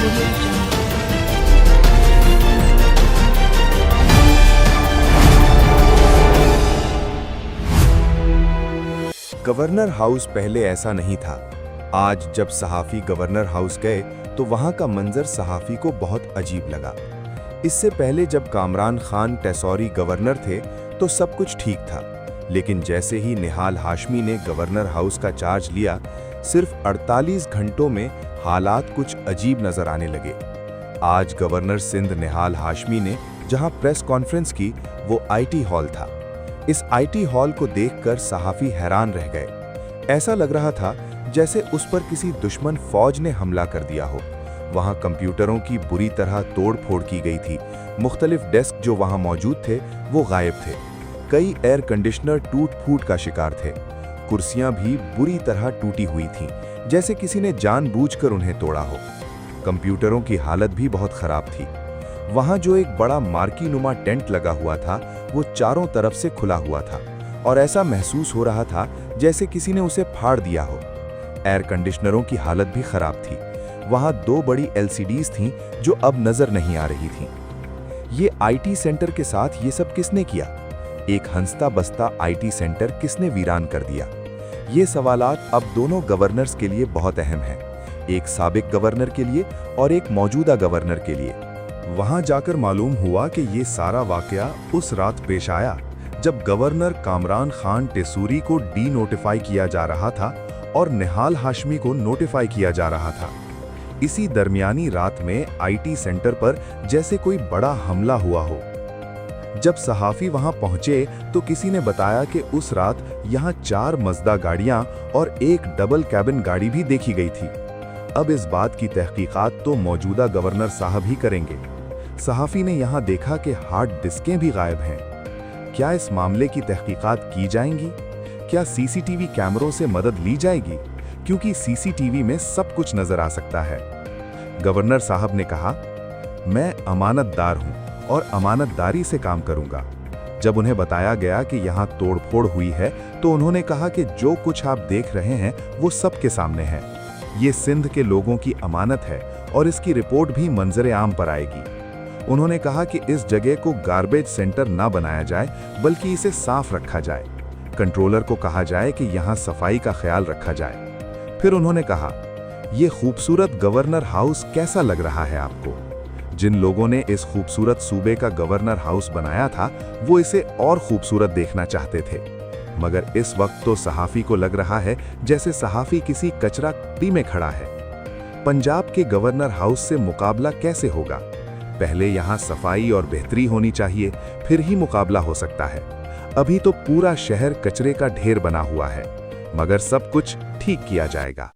Audio Jungle. Governor house पहले ऐसा नहीं था। आज जब सहाफ़ी गवर्नर हाउस गए तो वहां का मंजर सहाफ़ी को बहुत अजीब लगा। इससे पहले जब कामरान खान टेसौरी गवर्नर थे तो सब कुछ ठीक था, लेकिन जैसे ही निहाल हाशमी ने गवर्नर हाउस का चार्ज लिया, सिर्फ 48 घंटों में हालात कुछ अजीब नजर आने लगे। आज गवर्नर सिंध निहाल हाशमी ने जहां प्रेस कॉन्फ्रेंस की, वो आईटी हॉल था। इस आईटी हॉल को देखकर सहाफ़ी हैरान रह गए। ऐसा लग रहा था जैसे उस पर किसी दुश्मन फौज ने हमला कर दिया हो। वहां कंप्यूटरों की बुरी तरह तोड़ फोड़ की गई थी। मुख्तलिफ डेस्क जो वहां मौजूद थे वो गायब थे। कई एयर कंडीशनर टूट फूट का शिकार थे। कुर्सियां भी बुरी तरह टूटी हुई थीं, जैसे किसी ने जानबूझकर उन्हें तोड़ा हो। कंप्यूटरों की हालत भी बहुत खराब थी। वहां जो एक बड़ा मार्की नुमा टेंट लगा हुआ था, वो चारों तरफ से खुला हुआ था और ऐसा महसूस हो रहा था जैसे किसी ने उसे फाड़ दिया हो। एयर कंडीशनरों की हालत भी खराब थी। वहां 2 बड़ी एलसीडीज थीं जो अब नजर नहीं आ रही थीं। ये आईटी सेंटर के साथ ये सब किसने किया? एक हंसता बसता आईटी सेंटर किसने वीरान कर दिया? ये सवालात अब दोनों गवर्नर्स के लिए बहुत अहम हैं, एक साबिक गवर्नर के लिए और एक मौजूदा गवर्नर के लिए। वहां जाकर मालूम हुआ कि ये सारा वाकया उस रात पेश आया जब गवर्नर कामरान खान टेसूरी को डी नोटिफाई किया जा रहा था और निहाल हाशमी को नोटिफाई किया जा रहा था। इसी दरमियानी रात में आईटी सेंटर पर जैसे कोई बड़ा हमला हुआ हो। जब सहाफ़ी वहां पहुंचे तो किसी ने बताया कि उस रात यहां 4 मज़दा गाड़ियां और एक डबल कैबिन गाड़ी भी देखी गई थी। अब इस बात की तहकीकात तो मौजूदा गवर्नर साहब ही करेंगे। सहाफ़ी ने यहां देखा कि हार्ड डिस्कें भी गायब हैं। क्या इस मामले की तहकीकात की जाएंगी? क्या सीसीटीवी कैमरों से मदद ली जाएगी? क्योंकि सीसीटीवी में सब कुछ नजर आ सकता है। गवर्नर साहब ने कहा, मैं अमानतदार हूं और अमानतदारी से काम करूंगा। जब उन्हें बताया गया कि यहां तोड़फोड़ हुई है तो उन्होंने कहा कि जो कुछ आप देख रहे हैं वो सबके सामने है। ये सिंध के लोगों की अमानत है और इसकी रिपोर्ट भी मंजर आम पर आएगी। उन्होंने कहा कि इस जगह को गार्बेज सेंटर ना बनाया जाए, बल्कि इसे साफ रखा जाए। कंट्रोलर को कहा जाए कि यहाँ सफाई का ख्याल रखा जाए। फिर उन्होंने कहा, ये खूबसूरत गवर्नर हाउस कैसा लग रहा है आपको? जिन लोगों ने इस खूबसूरत सूबे का गवर्नर हाउस बनाया था, वो इसे और खूबसूरत देखना चाहते थे। मगर इस वक्त तो सहाफ़ी को लग रहा है जैसे सहाफ़ी किसी कचरा कुंडी में खड़ा है। पंजाब के गवर्नर हाउस से मुकाबला कैसे होगा? पहले यहाँ सफाई और बेहतरी होनी चाहिए, फिर ही मुकाबला हो सकता है। अभी तो पूरा शहर कचरे का ढेर बना हुआ है, मगर सब कुछ ठीक किया जाएगा।